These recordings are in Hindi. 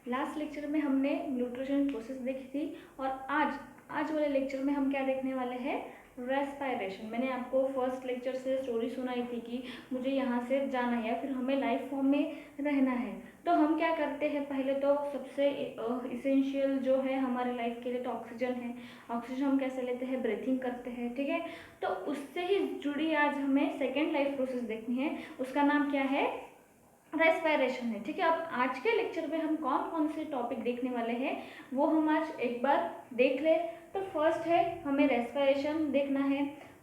लास्ट लेक्चर में हमने न्यूट्रिशन प्रोसेस देखी थी और आज वाले लेक्चर में हम क्या देखने वाले हैं, रेस्पायरेशन। मैंने आपको फर्स्ट लेक्चर से स्टोरी सुनाई थी कि मुझे यहाँ से जाना है या फिर हमें लाइफ फॉर्म में रहना है। तो हम क्या करते हैं, पहले तो सबसे इसेंशियल जो है हमारे लाइफ के लिए तो ऑक्सीजन है। ऑक्सीजन हम कैसे लेते हैं, ब्रीथिंग करते हैं, ठीक है। तो उससे ही जुड़ी आज हमें सेकेंड लाइफ प्रोसेस देखनी है, उसका नाम क्या है, रेस्पायरेशन है, ठीक है। अब आज के लेक्चर में हम कौन कौन से टॉपिक देखने वाले हैं वो हम आज एक बार देख ले। तो फर्स्ट है, हमें रेस्पायरेशन देखना है,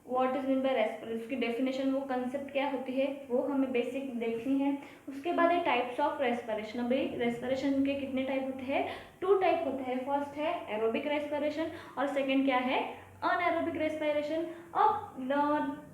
what is mean by respiration, उसकी डेफिनेशन, वो कंसेप्ट क्या होती है वो हमें बेसिक देखनी है। उसके बाद है टाइप्स ऑफ रेस्पिरेशन। अभी रेस्पिरेशन के कितने टाइप होते हैं, 2 टाइप होते हैं। फर्स्ट है एरोबिक रेस्पिरेशन और सेकेंड क्या है, अनएरोबिक रेस्पिरेशन। अब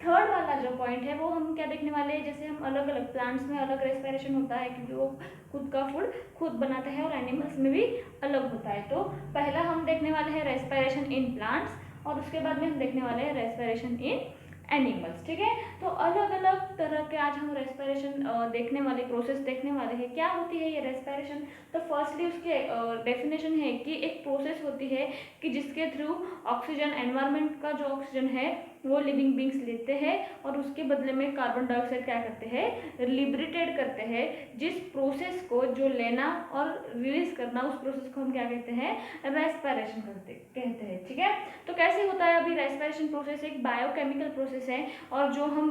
थर्ड वाला जो पॉइंट है वो हम क्या देखने वाले हैं, जैसे हम अलग अलग प्लांट्स में अलग रेस्पिरेशन होता है क्योंकि वो खुद का फूड खुद बनाते हैं और एनिमल्स में भी अलग होता है। तो पहला हम देखने वाले हैं रेस्पिरेशन इन प्लांट्स और उसके बाद में हम देखने वाले हैं रेस्पिरेशन इन एनिमल्स, ठीक है। तो अलग अलग तरह के आज हम रेस्पिरेशन देखने वाले, प्रोसेस देखने वाले हैं। क्या होती है ये रेस्पिरेशन, तो फर्स्टली उसके डेफिनेशन है कि एक प्रोसेस होती है कि जिसके थ्रू ऑक्सीजन, एनवायरनमेंट का जो ऑक्सीजन है वो लिविंग बींग्स लेते हैं और उसके बदले में कार्बन डाइऑक्साइड क्या करते हैं, लिबरेटेड करते हैं। जिस प्रोसेस को जो लेना और रिलीज करना, उस प्रोसेस को हम क्या कहते हैं, रेस्पिरेशन कहते हैं, ठीक है। तो कैसे होता है, अभी रेस्पिरेशन प्रोसेस एक बायोकेमिकल प्रोसेस है और जो हम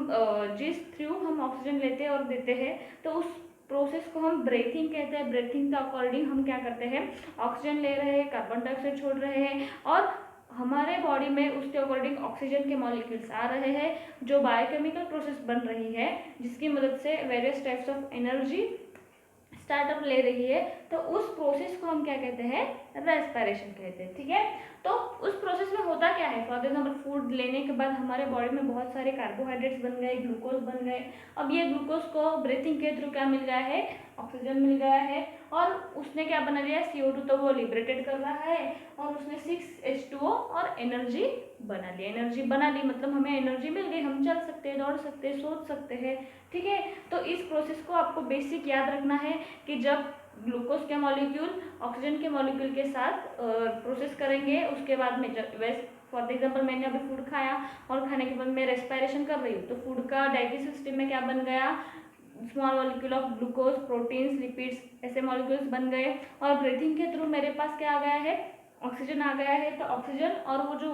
जिस थ्रू हम ऑक्सीजन लेते हैं और देते हैं, तो उस प्रोसेस को हम ब्रीथिंग कहते हैं। ब्रीथिंग के अकॉर्डिंग हम क्या करते हैं, ऑक्सीजन ले रहे हैं, कार्बन डाइऑक्साइड छोड़ रहे हैं और हमारे बॉडी में उसके अकॉर्डिंग ऑक्सीजन के मॉलिक्यूल्स आ रहे हैं, जो बायोकेमिकल प्रोसेस बन रही है जिसकी मदद से various types of energy startup ले रही है। तो उस प्रोसेस को हम क्या कहते हैं, रेस्पिरेशन कहते हैं, ठीक है। तो उस प्रोसेस में होता क्या है, फॉर एग्जाम्पल फूड लेने के बाद हमारे बॉडी में बहुत सारे कार्बोहाइड्रेट्स बन गए, ग्लूकोज बन गए। अब ये ग्लूकोज को ब्रीथिंग के थ्रू क्या मिल गया है, ऑक्सीजन मिल गया है और उसने क्या बना लिया, CO2, तो वो लिबरेटेड कर रहा है और उसने 6H2O और एनर्जी बना ली। एनर्जी बना ली मतलब हमें एनर्जी मिल गई, हम चल सकते हैं, दौड़ सकते हैं, सोच सकते हैं, ठीक है। तो इस प्रोसेस को आपको बेसिक याद रखना है कि जब ग्लूकोज के मॉलिक्यूल ऑक्सीजन के मॉलिक्यूल के साथ प्रोसेस करेंगे, उसके बाद में वैसे फॉर एग्जाम्पल मैंने अभी फूड खाया और खाने के बाद मैं रेस्पिरेशन कर रही हूँ, तो फूड का डाइजेस्टिव सिस्टम में क्या बन गया, small molecule of glucose, proteins, lipids, ऐसे मॉलिक्यूल्स बन गए और ब्रीथिंग के थ्रू मेरे पास क्या आ गया है, ऑक्सीजन आ गया है। तो ऑक्सीजन और वो जो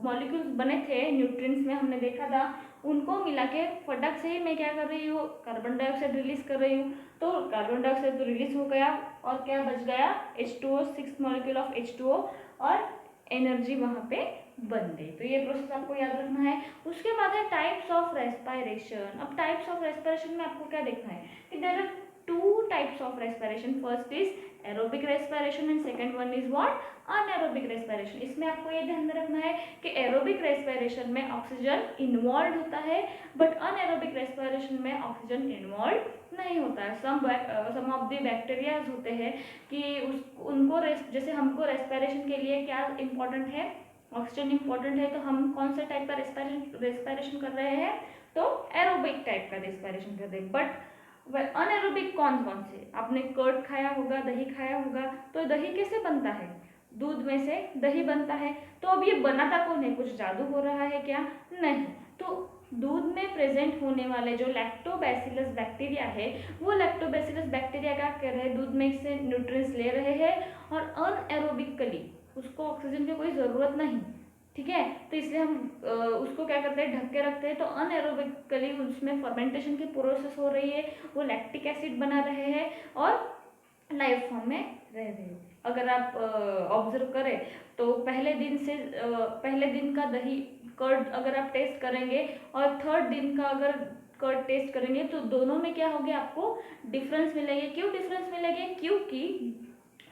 मॉलिक्यूल्स बने थे न्यूट्रिएंट्स में हमने देखा था, उनको मिला के फटक से ही मैं क्या कर रही हूँ, कार्बन डाइऑक्साइड रिलीज कर रही हूँ। तो कार्बन डाइऑक्साइड तो रिलीज हो गया और क्या बच गया, H2O, 6 मॉलिक्यूल ऑफ H2O और एनर्जी वहाँ पे बन गई। तो ये प्रोसेस आपको याद रखना है। उसके बाद है टाइप्स ऑफ रेस्पिरेशन। अब टाइप्स ऑफ रेस्पिरेशन में आपको क्या देखना है कि there are 2 types of respiration. First is aerobic respiration and second one is what, anaerobic respiration. इसमें आपको ये ध्यान में रखना है कि एरोबिक रेस्पिरेशन में ऑक्सीजन इन्वॉल्व होता है बट अनएरोबिक रेस्पिरेशन में ऑक्सीजन इन्वॉल्व नहीं होता है। सम ऑफ द बैक्टीरियाज होते हैं कि उनको जैसे हमको रेस्पिरेशन के लिए क्या इंपॉर्टेंट है, ऑक्सीजन इंपॉर्टेंट है, तो हम कौन से टाइप का रेस्पिरेशन कर रहे हैं, तो एरोबिक टाइप का रेस्पिरेशन कर रहे हैं। बट अनएरोबिक कौन कौन से, आपने कर्ड खाया होगा, दही खाया होगा, तो दही कैसे बनता है, दूध में से दही बनता है। तो अब ये बनाता कौन है, कुछ जादू हो रहा है क्या, नहीं। तो दूध में प्रेजेंट होने वाले जो लैक्टोबैसिलस बैक्टीरिया है, वो लैक्टोबैसिलस बैक्टीरिया क्या कर रहे हैं, दूध में से न्यूट्रिएंट्स ले रहे हैं और अनएरोबिकली उसको ऑक्सीजन की कोई ज़रूरत नहीं, ठीक है। तो इसलिए हम उसको क्या करते हैं, ढक के रखते हैं। तो अनएरोबिकली उसमें फर्मेंटेशन की प्रोसेस हो रही है, वो लैक्टिक एसिड बना रहे हैं और लाइफ फॉर्म में रह रहे हैं। अगर आप ऑब्जर्व करें तो पहले दिन का दही कर्ड अगर आप टेस्ट करेंगे और थर्ड दिन का अगर कर्ड टेस्ट करेंगे तो दोनों में क्या होगा, आपको डिफरेंस मिलेगी। क्यों डिफरेंस मिलेगी, क्योंकि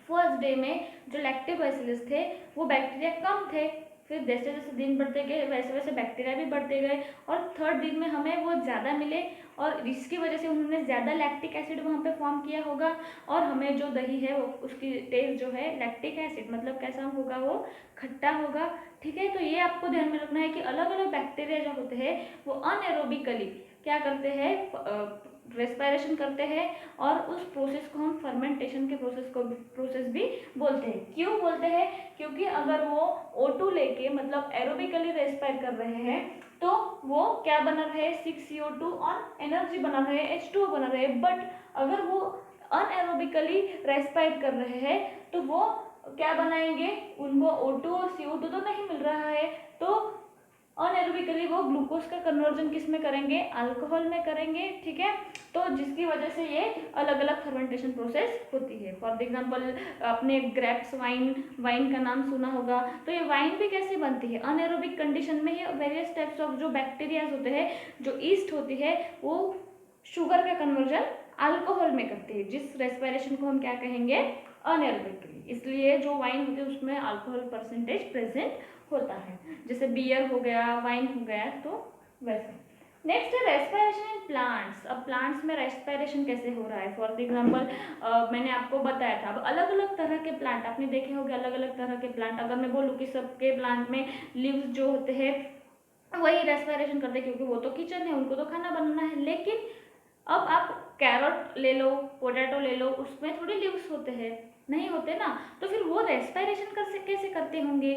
फर्स्ट डे में जो लैक्टोबैसिलस थे वो बैक्टीरिया कम थे, फिर जैसे जैसे दिन बढ़ते गए वैसे वैसे बैक्टीरिया भी बढ़ते गए और थर्ड दिन में हमें वो ज़्यादा मिले और इसकी वजह से उन्होंने ज़्यादा लैक्टिक एसिड वहाँ पे फॉर्म किया होगा और हमें जो दही है वो उसकी टेस्ट जो है लैक्टिक एसिड मतलब कैसा होगा, वो खट्टा होगा, ठीक है। तो ये आपको ध्यान में रखना है कि अलग अलग बैक्टीरिया जो होते हैं वो अनएरोबिकली क्या करते हैं, रेस्पायरेशन करते हैं और उस प्रोसेस को हम फर्मेंटेशन के प्रोसेस भी बोलते हैं। क्यों बोलते हैं? क्योंकि अगर वो O2 लेके मतलब एरोबिकली रेस्पायर कर रहे हैं तो वो क्या बना रहे, 6CO2 और एनर्जी बना रहे, H2O बना रहे। बट अगर वो अनएरोबिकली रेस्पायर कर रहे हैं तो वो क्या बनाएंगे, उनको O2 और CO2 तो नहीं मिल रहा है, तो अनएरोबिकली वो ग्लूकोज का कन्वर्जन किस में करेंगे, अल्कोहल में करेंगे। ठीक है, तो जिसकी वजह से ये अलग अलग फर्मेंटेशन प्रोसेस होती है। फॉर एग्जांपल आपने ग्रेप्स वाइन का नाम सुना होगा, तो ये वाइन भी कैसे बनती है, अनएरोबिक कंडीशन में ही वेरियस टाइप्स ऑफ जो बैक्टीरियाज होते हैं, जो ईस्ट होती है, वो शुगर का कन्वर्जन अल्कोहल में करती है, जिस रेस्पिरेशन को हम क्या कहेंगे, अनएरोबिकली। इसलिए जो वाइन होती है उसमें अल्कोहल परसेंटेज प्रेजेंट होता है, जैसे बियर हो गया, वाइन हो गया, तो वैसे। नेक्स्ट है रेस्पिरेशन इन प्लांट्स। अब प्लांट्स में रेस्पिरेशन कैसे हो रहा है, फॉर एग्जांपल मैंने आपको बताया था, अब अलग अलग तरह के प्लांट आपने देखे होंगे, अलग अलग तरह के प्लांट। अगर मैं बोलूँ कि सबके प्लांट में लीव्स जो होते हैं वही रेस्पिरेशन करते हैं, क्योंकि वो तो किचन है, उनको तो खाना बनाना है। लेकिन अब आप कैरेट ले लो, पोटैटो ले लो, उसमें थोड़ी लीव्स होते हैं, नहीं होते ना, तो फिर वो रेस्पिरेशन कैसे करते होंगे।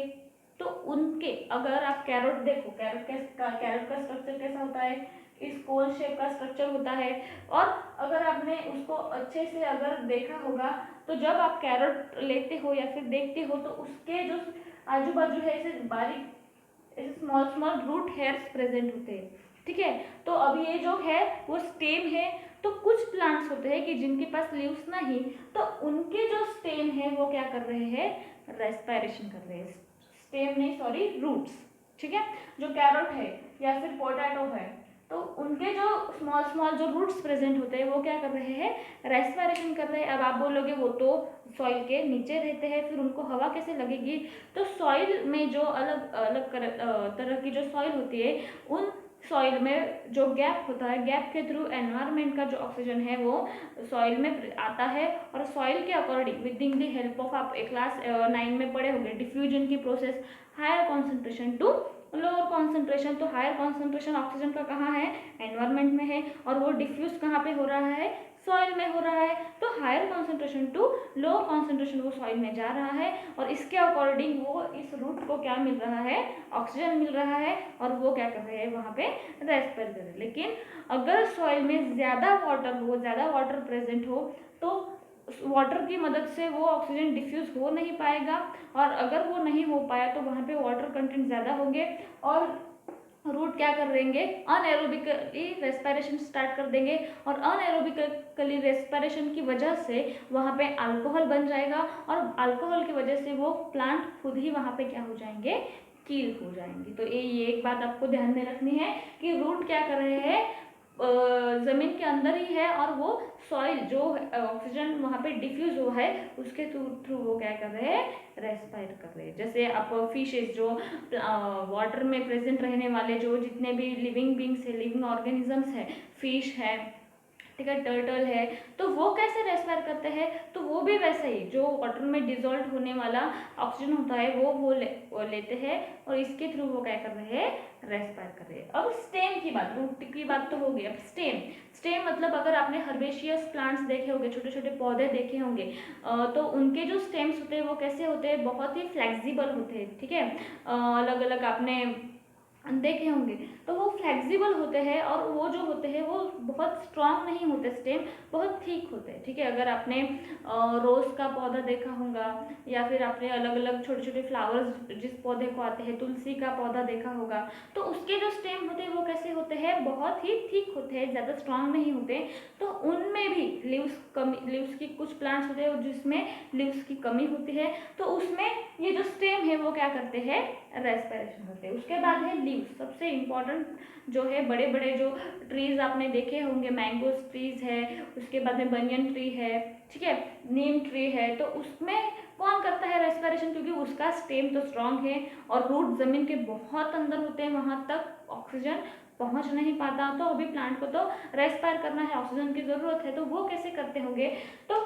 तो उनके अगर आप कैरेट देखो, कैरेट का स्ट्रक्चर कैसा होता है, इस कोल शेप का स्ट्रक्चर होता है। और अगर आपने उसको अच्छे से अगर देखा होगा तो जब आप कैरेट लेते हो या फिर देखते हो तो उसके जो आजू बाजू है ऐसे बारीक ऐसे small small root hairs present होते हैं। ठीक है, तो अब ये जो है वो स्टेम है। तो कुछ प्लांट्स होते हैं कि जिनके पास लीव्स नहीं, तो उनके जो स्टेम है वो क्या कर रहे हैं, रेस्पिरेशन कर रहे हैं। स्टेम नहीं, सॉरी, रूट्स। ठीक है, जो कैरेट है या फिर पोटैटो है, तो उनके जो स्मॉल स्मॉल जो रूट्स प्रेजेंट होते हैं वो क्या कर रहे हैं, रेस्पिरेशन कर रहे हैं। अब आप बोलोगे वो तो सॉइल के नीचे रहते हैं, फिर उनको हवा कैसे लगेगी। तो सॉइल में जो अलग अलग तरह की जो सॉइल होती है, उन सॉइल में जो गैप होता है, गैप के थ्रू एनवायरनमेंट का जो ऑक्सीजन है वो सॉइल में आता है। और सॉइल के according with the help of, आप क्लास 9 में पढ़े होंगे, डिफ्यूजन की process, higher concentration to lower concentration. तो हायर कॉन्सेंट्रेशन ऑक्सीजन का कहाँ है, एनवायरनमेंट में है, और वो डिफ्यूज कहाँ पे हो रहा है, सॉइल में हो रहा है। तो higher concentration to lower concentration वो सॉइल में जा रहा है, और इसके अकॉर्डिंग वो इस रूट को क्या मिल रहा है, ऑक्सीजन मिल रहा है, और वो क्या कर रहे हैं, वहाँ पे रेस्पिर कर रहे हैं। लेकिन अगर सॉइल में ज़्यादा वाटर हो, ज़्यादा वाटर प्रेजेंट हो, तो वाटर की मदद से वो ऑक्सीजन डिफ्यूज हो नहीं पाएगा, और अगर वो नहीं हो पाया तो वहाँ पे वाटर कंटेंट ज़्यादा होंगे, और रूट क्या कर देंगे, अनएरोबिकली रेस्पिरेशन स्टार्ट कर देंगे, और अनएरोबिकली रेस्पिरेशन की वजह से वहाँ पे अल्कोहल बन जाएगा, और अल्कोहल की वजह से वो प्लांट खुद ही वहाँ पे क्या हो जाएंगे, कील हो जाएंगे। तो ये एक बात आपको ध्यान में रखनी है कि रूट क्या कर रहे हैं, ज़मीन के अंदर ही है, और वो सॉइल जो ऑक्सीजन वहाँ पे डिफ्यूज हुआ है उसके थ्रू वो क्या कर रहे हैं, रेस्पायर कर रहे हैं। जैसे आप फिशेस जो वाटर में प्रेजेंट रहने वाले जो जितने भी लिविंग बींग्स है, लिविंग ऑर्गेनिजम्स है, फिश है, ठीक है, टर्टल है, तो वो कैसे रेस्पायर करते हैं, तो वो भी वैसे ही जो वाटर में डिजोल्व होने वाला ऑक्सीजन होता है वो लेते हैं, और इसके थ्रू वो क्या कर रहे हैं, रेस्पायर कर रहे हैं। अब स्टेम की बात, रूट की बात तो होगी, अब स्टेम मतलब अगर आपने हर्बेशियस प्लांट्स देखे होंगे, छोटे छोटे पौधे देखे होंगे, तो उनके जो स्टेम्स होते हैं वो कैसे होते हैं, बहुत ही फ्लेक्सिबल होते हैं। ठीक है, अलग अलग आपने देखे होंगे, तो वो फ्लेक्सिबल होते हैं, और वो जो होते हैं वो बहुत स्ट्रांग नहीं होते, स्टेम बहुत ठीक होते हैं। ठीक है, अगर आपने रोज़ का पौधा देखा होगा, या फिर आपने अलग अलग छोटे छोटे फ्लावर्स जिस पौधे को आते हैं, तुलसी का पौधा देखा होगा, तो उसके जो स्टेम होते हैं वो कैसे होते हैं, बहुत ही ठीक होते हैं, ज़्यादा स्ट्रांग नहीं होते। तो उनमें भी लीव्स की कुछ प्लांट्स होते हैं जिसमें लीव्स की कमी होती है, तो उसमें ये जो स्टेम है वो क्या करते हैं, रेस्पिरेशन करते हैं। उसके बाद है लीव्स, सबसे इम्पॉर्टेंट जो है, बड़े बड़े जो ट्रीज आपने देखे होंगे, मैंगोस ट्रीज है, उसके बाद में बनियन ट्री है, ठीक है, नीम ट्री है, तो उसमें कौन करता है रेस्पिरेशन, क्योंकि उसका स्टेम तो स्ट्रांग है, और रूट जमीन के बहुत अंदर होते हैं, वहां तक ऑक्सीजन पहुंच नहीं पाता, तो अभी प्लांट को तो रेस्पायर करना है, ऑक्सीजन की जरूरत है, तो वो कैसे करते होंगे, तो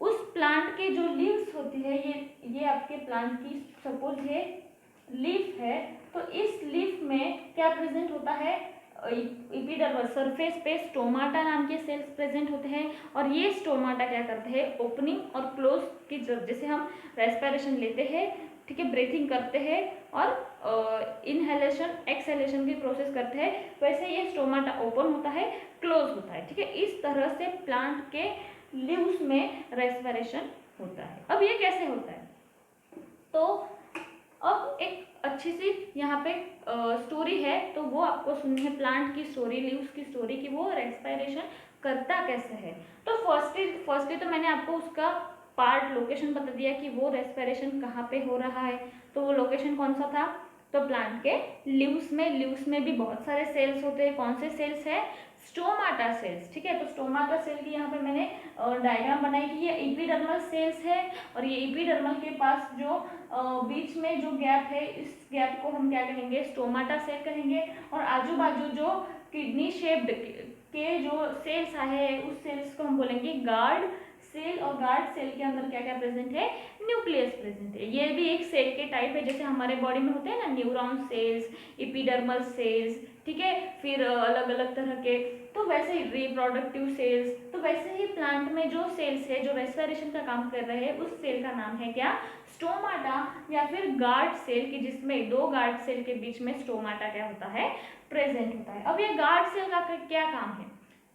उस प्लांट के जो लीव्स होती है, ये आपके प्लांट की सपोज ये लीफ है, तो इस लीफ में क्या प्रेजेंट होता है, एपिडर्मल सरफेस पे स्टोमाटा नाम के सेल्स प्रेजेंट होते हैं और ये स्टोमाटा क्या करते हैं, ओपनिंग और क्लोज की जैसे हम रेस्पिरेशन लेते हैं, ठीक है, ब्रीथिंग करते हैं और इनहेलेशन एक्सहेलेशन की प्रोसेस करते हैं, वैसे ये स्टोमाटा ओपन होता है, क्लोज होता है, ठीक है। इस तरह से प्लांट के लीव्स में रेस्पिरेशन होता है। अब ये कैसे होता है, तो अब एक अच्छी सी यहाँ पे स्टोरी है, तो वो आपको सुननी है, प्लांट की स्टोरी, लीव्स की स्टोरी, कि वो रेस्पिरेशन करता कैसे है। तो फर्स्टली तो मैंने आपको उसका पार्ट लोकेशन बता दिया कि वो रेस्पिरेशन कहाँ पे हो रहा है। तो वो लोकेशन कौन सा था, तो प्लांट के लीव्स में भी बहुत सारे सेल्स होते हैं। कौन से सेल्स है, स्टोमाटा सेल्स, ठीक है। तो स्टोमाटा सेल की यहाँ पे मैंने डायग्राम बनाई कि ये एपिडर्मल सेल्स है और ये एपिडर्मल के पास जो बीच में जो गैप है, इस गैप को हम क्या कहेंगे, स्टोमाटा सेल कहेंगे। और आजू बाजू जो किडनी शेप्ड के जो सेल्स आए हैं उस सेल्स को हम बोलेंगे गार्ड सेल। और गार्ड सेल के अंदर क्या क्या प्रेजेंट है, न्यूक्लियस प्रेजेंट है। ये भी एक सेल के टाइप है, जैसे हमारे बॉडी में होते हैं ना न्यूरॉन सेल्स, एपिडर्मल सेल्स, ठीक है, फिर अलग अलग तरह के, तो वैसे ही रिप्रोडक्टिव सेल्स, तो वैसे ही प्लांट में जो सेल्स है जो रेस्पिरेशन का काम कर रहे हैं उस सेल का नाम है क्या, स्टोमाटा या फिर गार्ड सेल, की जिसमें दो गार्ड सेल के बीच में स्टोमाटा क्या होता है, प्रेजेंट होता है। अब ये गार्ड सेल का क्या काम है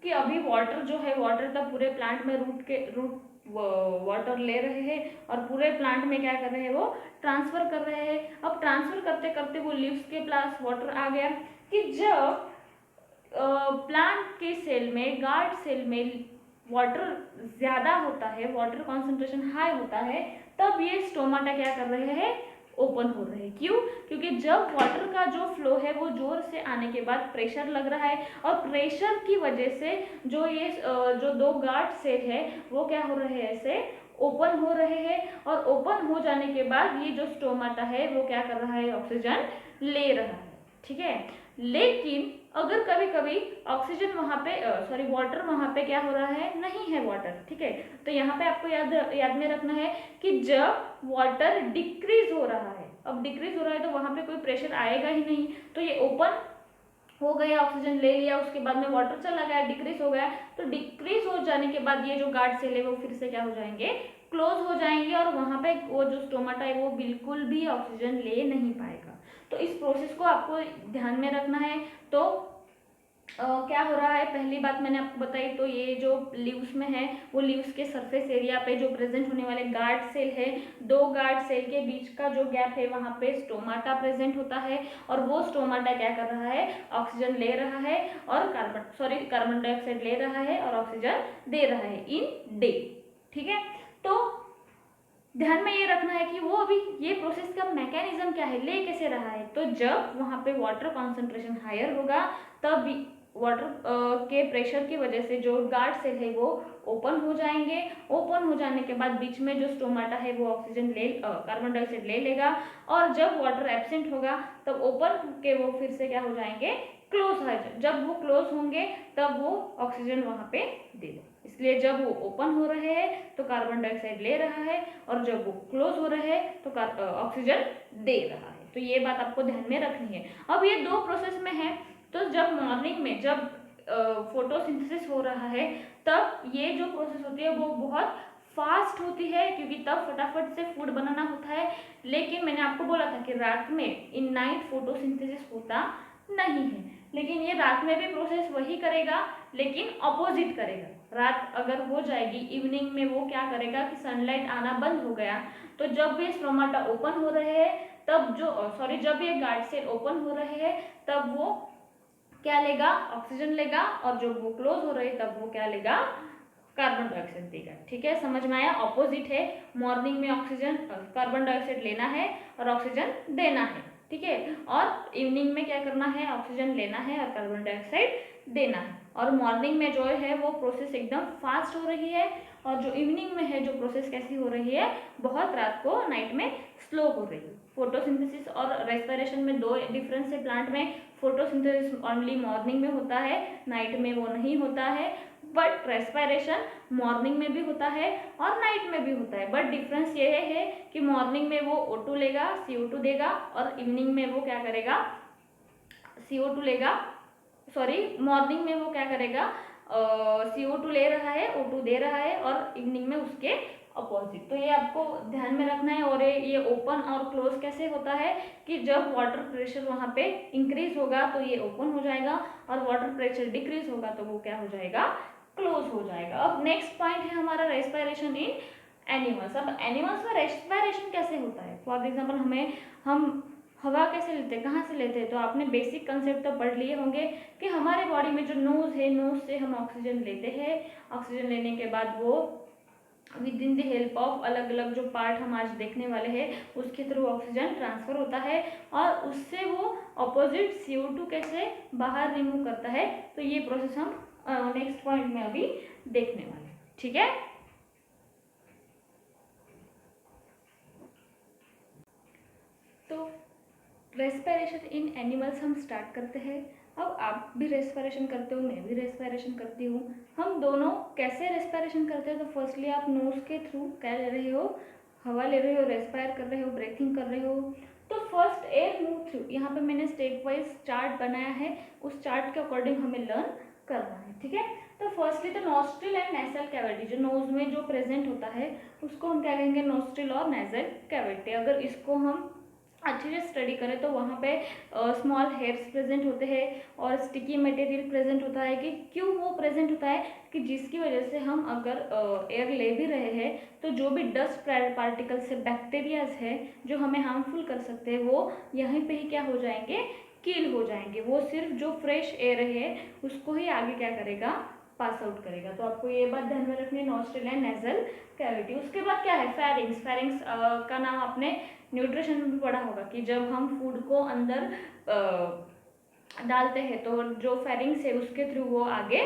कि अभी वाटर जो है, वाटर तो पूरे प्लांट में रूट वाटर ले रहे हैं और पूरे प्लांट में क्या कर रहे हैं, वो ट्रांसफर कर रहे हैं। अब ट्रांसफर करते करते वो लीव्स के पास वाटर आ गया कि जब प्लांट के सेल में, गार्ड सेल में वाटर ज़्यादा होता है, वाटर कॉन्सेंट्रेशन हाई होता है, तब ये स्टोमाटा क्या कर रहे हैं, ओपन हो रहे हैं। क्यों, क्योंकि जब वाटर का जो फ्लो है वो जोर से आने के बाद प्रेशर लग रहा है और प्रेशर की वजह से जो ये जो दो गार्ड सेल है वो क्या हो रहे हैं, ऐसे ओपन हो रहे हैं। और ओपन हो जाने के बाद ये जो स्टोमाटा है वो क्या कर रहा है, ऑक्सीजन ले रहा है, ठीक है। लेकिन अगर कभी कभी ऑक्सीजन वहाँ पे वाटर वहाँ पे क्या हो रहा है, नहीं है वाटर, ठीक है, तो यहाँ पे आपको याद में रखना है कि जब वाटर डिक्रीज हो रहा है, अब डिक्रीज हो रहा है तो वहाँ पे कोई प्रेशर आएगा ही नहीं, तो ये ओपन हो गया, ऑक्सीजन ले लिया, उसके बाद में वाटर चला गया, डिक्रीज हो गया, तो डिक्रीज हो जाने के बाद ये जो गार्ड सेल है वो फिर से क्या हो जाएंगे, क्लोज हो जाएंगे और वहाँ पे वो जो स्टोमाटा है वो बिल्कुल भी ऑक्सीजन ले नहीं पाएगा। तो इस प्रोसेस को आपको ध्यान में रखना है। तो क्या हो रहा है, पहली बात मैंने आपको बताई, तो ये जो लीव्स में है वो लीव्स के सरफेस एरिया पे जो प्रेजेंट होने वाले गार्ड सेल है, दो गार्ड सेल के बीच का जो गैप है वहाँ पे स्टोमाटा प्रेजेंट होता है और वो स्टोमाटा क्या कर रहा है, ऑक्सीजन ले रहा है और कार्बन डाइऑक्साइड ले रहा है और ऑक्सीजन दे रहा है इन डे, ठीक है। तो ध्यान में ये रखना है कि वो अभी ये प्रोसेस का मैकेनिज्म क्या है, ले कैसे रहा है, तो जब वहाँ पे वाटर कॉन्सेंट्रेशन हायर होगा तब वाटर के प्रेशर की वजह से जो गार्ड सेल है वो ओपन हो जाएंगे। ओपन हो जाने के बाद बीच में जो स्टोमाटा है वो ऑक्सीजन कार्बन डाइऑक्साइड ले लेगा और जब वाटर एब्सेंट होगा तब ओपन के वो फिर से क्या हो जाएंगे, क्लोज हो जाए। जब वो क्लोज होंगे तब वो ऑक्सीजन वहाँ पे दे देगा। इसलिए जब वो ओपन हो रहे हैं तो कार्बन डाइऑक्साइड ले रहा है और जब वो क्लोज हो रहे हैं तो ऑक्सीजन दे रहा है। तो ये बात आपको ध्यान में रखनी है। अब ये दो प्रोसेस में है, तो जब मॉर्निंग में जब फोटोसिंथेसिस हो रहा है तब ये जो प्रोसेस होती है वो बहुत फास्ट होती है क्योंकि तब फटाफट से फूड बनाना होता है। लेकिन मैंने आपको बोला था कि रात में इन नाइट फोटोसिंथेसिस होता नहीं है, लेकिन ये रात में भी प्रोसेस वही करेगा लेकिन अपोजिट करेगा। रात अगर हो जाएगी, इवनिंग में वो क्या करेगा कि सनलाइट आना बंद हो गया तो जब ये स्टोमाटा ओपन हो रहे हैं तब जब ये गार्ड सेल ओपन हो रहे हैं तब वो क्या लेगा, ऑक्सीजन लेगा और जब वो क्लोज हो रहे तब वो क्या लेगा, कार्बन डाइऑक्साइड देगा। ठीक है, समझ में आया। ऑपोजिट है, मॉर्निंग में ऑक्सीजन कार्बन डाइऑक्साइड लेना है और ऑक्सीजन देना है, ठीक है, और इवनिंग में क्या करना है, ऑक्सीजन लेना है और कार्बन डाइऑक्साइड देना है। और मॉर्निंग में जो है वो प्रोसेस एकदम फास्ट हो रही है और जो इवनिंग में है जो प्रोसेस कैसी हो रही है, बहुत रात को नाइट में स्लो हो रही है। फोटोसिंथेसिस और रेस्पिरेशन में दो डिफरेंस है प्लांट में। फोटोसिंथेसिस ओनली मॉर्निंग में होता है, नाइट में वो नहीं होता है। बट रेस्पिरेशन मॉर्निंग में भी होता है और नाइट में भी होता है। बट डिफरेंस ये है कि मॉर्निंग में वो O2 लेगा, CO2 देगा और इवनिंग में वो क्या करेगा, CO2 लेगा, सॉरी मॉर्निंग में वो क्या करेगा, CO2 ले रहा है, O2 दे रहा है, और इवनिंग में उसके अपोजिट। तो ये आपको ध्यान में रखना है। और ये ओपन और क्लोज कैसे होता है कि जब वाटर प्रेशर वहाँ पे इंक्रीज होगा तो ये ओपन हो जाएगा, और वाटर प्रेशर डिक्रीज होगा तो वो क्या हो जाएगा, क्लोज हो जाएगा। अब नेक्स्ट पॉइंट है हमारा रेस्पिरेशन इन एनिमल्स। अब एनिमल्स में रेस्पिरेशन कैसे होता है, फॉर एग्जाम्पल हम हवा कैसे लेते हैं, कहाँ से लेते हैं, तो आपने बेसिक कंसेप्ट तो पढ़ लिए होंगे कि हमारे बॉडी में जो नोज है, नोज से हम ऑक्सीजन लेते हैं। ऑक्सीजन लेने के बाद वो with in the help of अलग अलग जो पार्ट हम आज देखने वाले हैं उसके थ्रू ऑक्सीजन ट्रांसफर होता है, और उससे वो अपोजिट CO2 कैसे बाहर रिमूव करता है। तो ये प्रोसेस हम नेक्स्ट पॉइंट में अभी देखने वाले हैं, ठीक है। तो रेस्पिरेशन इन एनिमल्स हम स्टार्ट करते हैं। अब आप भी रेस्पिरेशन करते हो, मैं भी रेस्पिरेशन करती हूँ। हम दोनों कैसे रेस्पिरेशन करते हैं, तो फर्स्टली आप नोज के थ्रू क्या ले रहे हो, हवा ले रहे हो, रेस्पायर कर रहे हो, ब्रीथिंग कर रहे हो। तो फर्स्ट एयर मूव थ्रू, यहाँ पे मैंने स्टेप वाइज चार्ट बनाया है, उस चार्ट के अकॉर्डिंग हमें लर्न करना है, ठीक है। तो फर्स्टली तो नॉस्ट्रिल एंड नेसल कैविटी, जो नोज में जो प्रेजेंट होता है उसको हम क्या कहेंगे, नॉस्ट्रिल और नेसल कैविटी। अगर इसको हम अच्छे से स्टडी करें तो वहाँ पे स्मॉल हेयर्स प्रेजेंट होते हैं और स्टिकी मटेरियल प्रेजेंट होता है। कि क्यों वो प्रेजेंट होता है, कि जिसकी वजह से हम अगर एयर ले भी रहे हैं तो जो भी डस्ट पार्टिकल्स है, बैक्टीरियाज है जो हमें हार्मफुल कर सकते हैं, वो यहीं पे ही क्या हो जाएंगे, किल हो जाएंगे। वो सिर्फ जो फ्रेश एयर है उसको ही आगे क्या करेगा, पास आउट करेगा। तो आपको ये बात ध्यान में रखनी है, नॉस्ट्रिल एंड नेजल कैविटी। उसके बाद क्या है, फेरिंग्स। फेरिंग्स का नाम आपने न्यूट्रिशन में भी पढ़ा होगा कि जब हम फूड को अंदर डालते हैं तो जो फेरिंग्स है उसके थ्रू वो आगे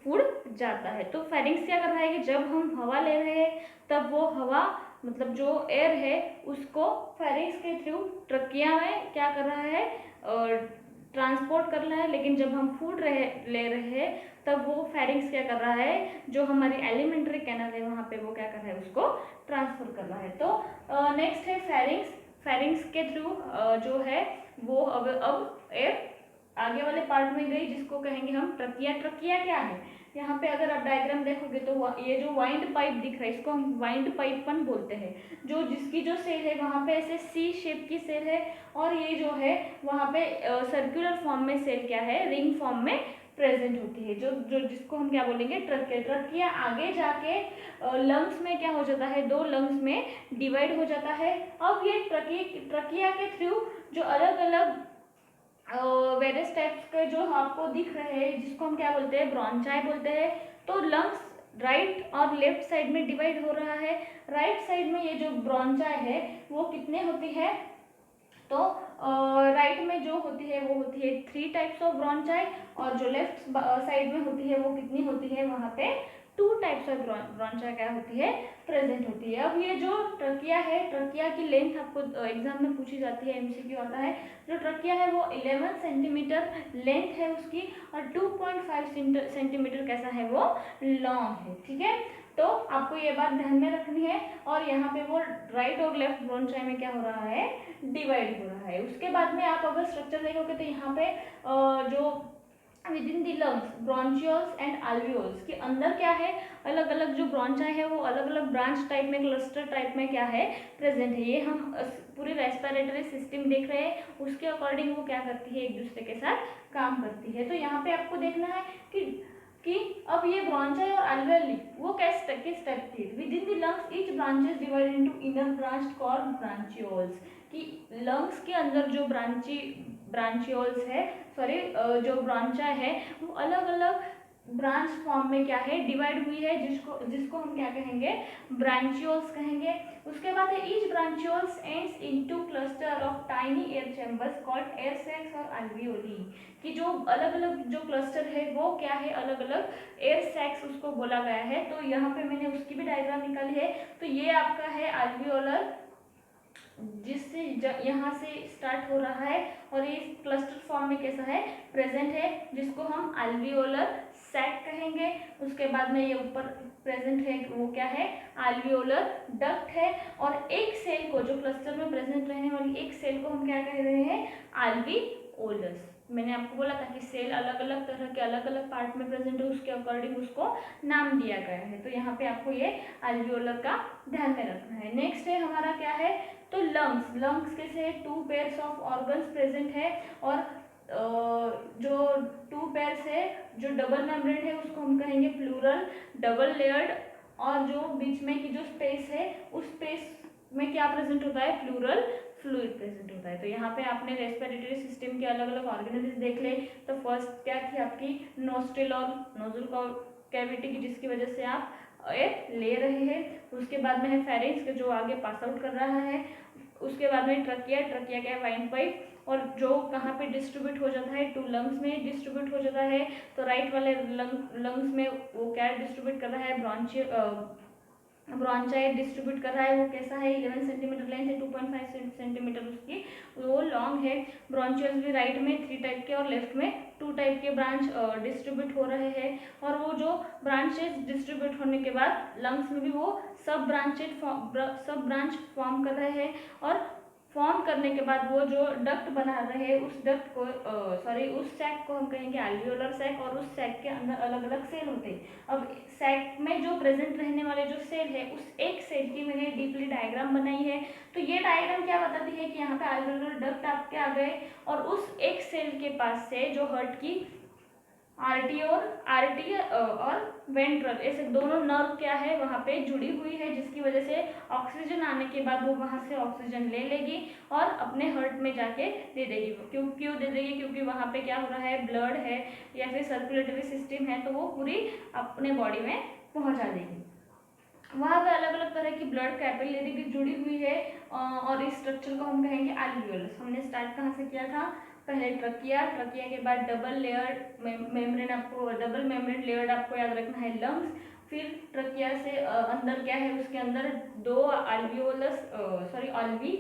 फूड जाता है। तो फेरिंग्स क्या कर रहा है कि जब हम हवा ले रहे हैं तब वो हवा मतलब जो एयर है उसको फेरिंग्स के थ्रू ट्रकिया में क्या कर रहा है, ट्रांसपोर्ट कर रहा है। लेकिन जब हम फूड ले रहे हैं तब वो फेरिंग्स क्या कर रहा है, जो हमारी एलिमेंट्री कैनल है वहाँ पे वो क्या कर रहा है, उसको ट्रांसफर कर रहा है। तो नेक्स्ट है फेरिंग्स। फेरिंग्स के थ्रू जो है वो अब एयर आगे वाले पार्ट में गई जिसको कहेंगे हम ट्रकिया। ट्रकिया क्या है, यहाँ पे अगर आप डायग्राम देखोगे तो ये जो वाइंड पाइप दिख रहा है इसको हम वाइंड पाइपन बोलते हैं। जो जिसकी जो सेल है वहाँ पे ऐसे C शेप की सेल है, और ये जो है वहाँ पे सर्कुलर फॉर्म में सेल क्या है, रिंग फॉर्म में प्रेजेंट होती है, जो जो जिसको हम क्या बोलेंगे, ट्रकिया। ट्रकिया आगे जाके लंग्स में क्या हो जाता है, 2 लंग्स में डिवाइड हो जाता है। अब ये ट्रकिया के थ्रू जो अलग अलग वेरियस टाइप्स के जो आपको दिख रहे हैं जिसको हम क्या बोलते हैं, ब्रोंचाई बोलते हैं। तो लंग्स राइट और लेफ्ट साइड में डिवाइड हो रहा है। राइट साइड में ये जो ब्रोंचाई है वो कितने होती है, तो राइट में जो होती है वो होती है 3 टाइप्स ऑफ ब्रोंचाई, और जो लेफ्ट साइड में होती है वो कितनी होती है, वहाँ पे 2 टाइप्स ऑफ ब्रोंचाई क्या होती है, प्रेजेंट होती है। अब ये जो ट्रकिया है, ट्रकिया की लेंथ आपको एग्जाम में पूछी जाती है, MCQ आता है। जो ट्रकिया है वो 11 सेंटीमीटर लेंथ है उसकी, और 2.5 सेंटीमीटर कैसा है, वो लॉन्ग है, ठीक है। तो आपको ये बात ध्यान में रखनी है। और यहाँ पे वो राइट और लेफ्ट ब्रोंचाई में क्या हो रहा है, डिवाइड हो रहा है। उसके बाद में आप अगर स्ट्रक्चर देखोगे तो यहाँ पे जो within the lungs bronchioles and alveoli के अंदर क्या है, अलग अलग जो ब्रोंचाई है वो अलग अलग ब्रांच टाइप में, क्लस्टर टाइप में क्या है, प्रेजेंट है। ये हम पूरी रेस्पिरेटरी सिस्टम देख रहे हैं, उसके अकॉर्डिंग वो क्या करती है, एक दूसरे के साथ काम करती है। तो यहाँ पे आपको देखना है कि अब ये ब्रोंचाई और अल्वेओली वो किस टाइप थी। Within the lungs each branches divide into inner branch called bronchioles. कि लंग्स के अंदर जो ब्रांचियोल्स है, सॉरी जो ब्रोंचाई है वो अलग अलग ब्रांच फॉर्म में क्या है, डिवाइड हुई है, जिसको हम क्या कहेंगे, ब्रांचियोल्स कहेंगे। उसके बाद है each bronchioles ends into cluster of tiny air chambers called air sacs और अल्वियोली। कि जो अलग अलग जो क्लस्टर है वो क्या है, अलग अलग एयर सैक्स उसको बोला गया है। तो यहाँ पे मैंने उसकी भी डायग्राम निकाली है। तो ये आपका है अल्वियोलर, जिससे यहाँ से स्टार्ट हो रहा है, और ये क्लस्टर फॉर्म में कैसा है, प्रेजेंट है, जिसको हम अल्वियोलर सैक कहेंगे। उसके बाद में ये ऊपर प्रेजेंट है वो क्या है, अल्वियोलर डक्ट है। और एक सेल को, जो क्लस्टर में प्रेजेंट रहने वाली एक सेल को हम क्या कह रहे हैं, अल्विओलस। मैंने आपको बोला था कि सेल अलग अलग तरह के अलग अलग पार्ट में प्रेजेंट है, उसके अकॉर्डिंग उसको नाम दिया गया है। तो यहाँ पे आपको ये अल्वियोलर का ध्यान में रखना है। नेक्स्ट है हमारा क्या है, तो लंग्स। लंग्स कैसे है, 2 पेयर्स ऑफ ऑर्गन्स प्रेजेंट है, और जो 2 पेयर्स है, जो डबल मेम्ब्रेन है उसको हम कहेंगे प्लूरल, डबल लेयर्ड, और जो बीच में की जो स्पेस है उस स्पेस में क्या प्रेजेंट होता है, प्लूरल फ्लूइड प्रेजेंट होता है। तो यहाँ पे आपने रेस्पिरेटरी सिस्टम के अलग अलग ऑर्गेनिजम्स देख ले। तो फर्स्ट क्या थी आपकी नोस्ट्रिल और नोजल कैविटी की, जिसकी वजह से आप एयर ले रहे हैं। उसके बाद में है फेरिंक्स जो आगे पास आउट कर रहा है। उसके बाद में ट्रकिया, ट्रकिया क्या है, वाइन पाइप, और जो कहाँ पे डिस्ट्रीब्यूट हो जाता है, 2 लंग्स में डिस्ट्रीब्यूट हो जाता है। तो राइट वाले लंग्स में वो क्या डिस्ट्रीब्यूट कर रहा है, ब्रॉन्चाइट डिस्ट्रीब्यूट कर रहा है। वो कैसा है, 11 सेंटीमीटर लेंथ है, 2.5 सेंटीमीटर उसकी वो लॉन्ग है। ब्रॉन्चियल्स भी राइट में 3 टाइप के और लेफ्ट में 2 टाइप के ब्रांच डिस्ट्रीब्यूट हो रहे हैं। और वो जो ब्रांचेस डिस्ट्रीब्यूट होने के बाद लंग्स में भी वो सब ब्रांच फॉर्म कर रहे हैं, और फॉर्म करने के बाद वो जो डक्ट बना रहे हैं उस डक्ट को उस सैक को हम कहेंगे एल्वियोलर सैक, और उस सैक के अंदर अलग अलग सेल होते हैं। अब सैक में जो प्रेजेंट रहने वाले जो सेल है, उस एक सेल की मैंने डीपली डायग्राम बनाई है। तो ये डायग्राम क्या बताती है कि यहाँ पे एल्वियोलर डक्ट आपके आ गए, और उस एक सेल के पास से जो हार्ट की आरटी और वेंट्रल, ऐसे दोनों नर्व क्या है वहाँ पे जुड़ी हुई है, जिसकी वजह से ऑक्सीजन आने के बाद वो वहाँ से ऑक्सीजन ले लेगी और अपने हार्ट में जाके दे देगी। क्यों दे देगी, क्योंकि वहाँ पे क्या हो रहा है, ब्लड है या फिर सर्कुलेटरी सिस्टम है, तो वो पूरी अपने बॉडी में पहुँचा देगी। वहाँ पे अलग अलग तरह की ब्लड कैपिलरी भी जुड़ी हुई है, और इस स्ट्रक्चर को हम कहेंगे एल्वियोलस। हमने स्टार्ट कहाँ से किया था, पहले ट्रकिया, ट्रकिया के बाद डबल लेयर्ड मेम्ब्रेन, आपको डबल मेम्ब्रेन लेयर्ड आपको याद रखना है लंग्स। फिर ट्रकिया से अंदर क्या है, उसके अंदर 2 ऑल्वी,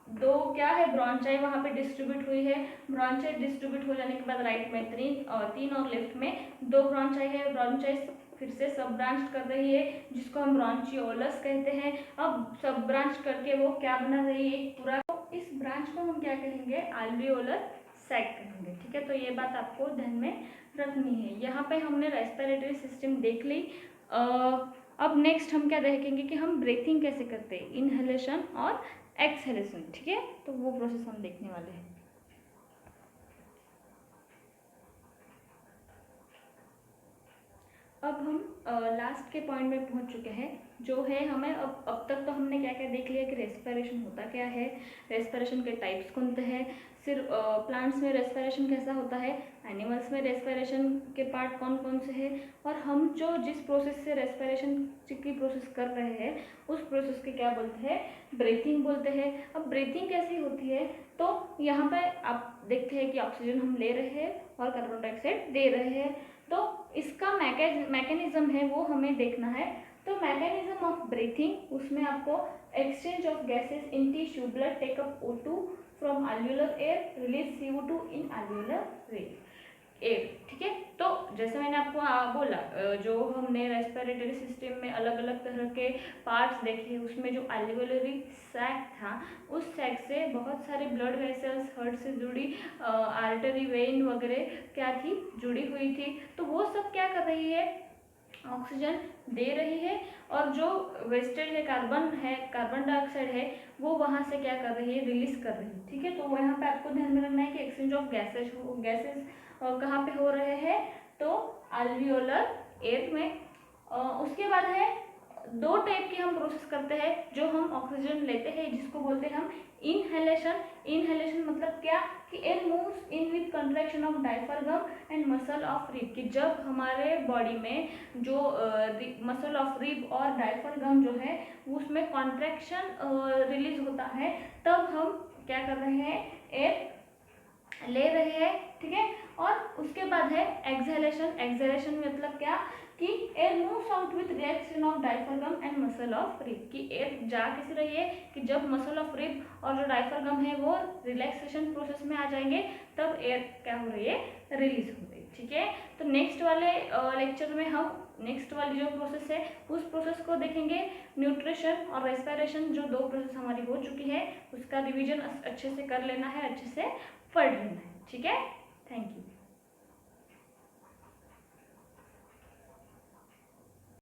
2 क्या है ब्रॉन्चाई वहाँ पे डिस्ट्रीब्यूट हुई है। ब्रॉन्चाई डिस्ट्रीब्यूट हो जाने के बाद राइट में 3 और लेफ्ट में 2 ब्रॉन्चाई है। ब्रॉन्चाई फिर से सब ब्रांच कर रही है, जिसको हम ब्रॉन्चियोलस कहते हैं। अब सब ब्रांच करके वो क्या बना रही है, एक पूरा, इस ब्रांच को हम क्या कहेंगे, एल्वियोलर सैक कहेंगे। ठीक है, तो ये बात आपको ध्यान में रखनी है। यहाँ पे हमने रेस्पिरेटरी सिस्टम देख ली। अब नेक्स्ट हम क्या देखेंगे कि हम ब्रीथिंग कैसे करते हैं, इनहेलेशन और एक्सहेलेशन। ठीक है, तो वो प्रोसेस हम देखने वाले हैं। अब हम लास्ट के पॉइंट में पहुंच चुके हैं, जो है हमें अब तक तो हमने क्या क्या देख लिया कि रेस्पिरेशन होता क्या है, रेस्पिरेशन के टाइप्स कौन से हैं, सिर्फ प्लांट्स में रेस्पिरेशन कैसा होता है, एनिमल्स में रेस्पिरेशन के पार्ट कौन कौन से हैं, और हम जो जिस प्रोसेस से रेस्पिरेशन की प्रोसेस कर रहे हैं उस प्रोसेस के क्या बोलते हैं, ब्रीथिंग बोलते हैं। अब ब्रीथिंग कैसी होती है, तो यहाँ पे आप देखते हैं कि ऑक्सीजन हम ले रहे हैं और कार्बन डाइऑक्साइड दे रहे हैं। तो इसका मैकेनिज्म है वो हमें देखना है। तो मैकेनिज्म ऑफ ब्रीथिंग, उसमें आपको exchange of gases in tissue, blood take up O2 from alveolar air, release CO2 in alveolar air. ठीक है, तो जैसे मैंने आपको बोला, जो हमने रेस्पिरेटरी सिस्टम में अलग अलग तरह के पार्ट्स देखे, उसमें जो एल्वियोलरी सैक था, उस सैक से बहुत सारे ब्लड वेसल्स, हार्ट से जुड़ी आर्टरी, वेन वगैरह क्या थी, जुड़ी हुई थी। तो वो सब क्या कर रही है, ऑक्सीजन दे रही है, और जो वेस्टेज है, कार्बन डाइऑक्साइड है, वो वहाँ से क्या कर रही है, रिलीज कर रही है। ठीक है, तो यहाँ पे आपको ध्यान में रखना है कि एक्सचेंज ऑफ गैसेस कहाँ पे हो रहे हैं, तो एल्वियोलर एयर में। उसके बाद है 2 टाइप की हम प्रोसेस करते हैं, जो हम ऑक्सीजन लेते हैं, जिसको बोलते हैं हम इनहेलेशन। इनहेलेशन मतलब क्या, कि air moves in with contraction of diaphragm and muscle of rib, कि जब हमारे बॉडी में जो मसल ऑफ रिब और डायफ्रागम जो है उसमें कॉन्ट्रैक्शन रिलीज होता है, तब हम क्या कर रहे हैं, एयर ले रहे हैं। ठीक है, और उसके बाद है एक्सहेलेशन। एक्सहेलेशन मतलब क्या, कि air moves out with reaction of diaphragm and muscle of rib, कि एयर जा कैसे रही है, कि जब मसल ऑफ रिब और जो डायफ्रागम है वो रिलैक्सेशन प्रोसेस में आ जाएंगे, तब एयर क्या हो रही है, रिलीज हो रही है। ठीक है, तो नेक्स्ट वाले लेक्चर में हम नेक्स्ट वाली जो प्रोसेस है उस प्रोसेस को देखेंगे। न्यूट्रिशन और रेस्पिरेशन, जो 2 प्रोसेस हमारी हो चुकी है, उसका रिविजन अच्छे से कर लेना है, अच्छे से पढ़ लेना है। ठीक है। Thank you.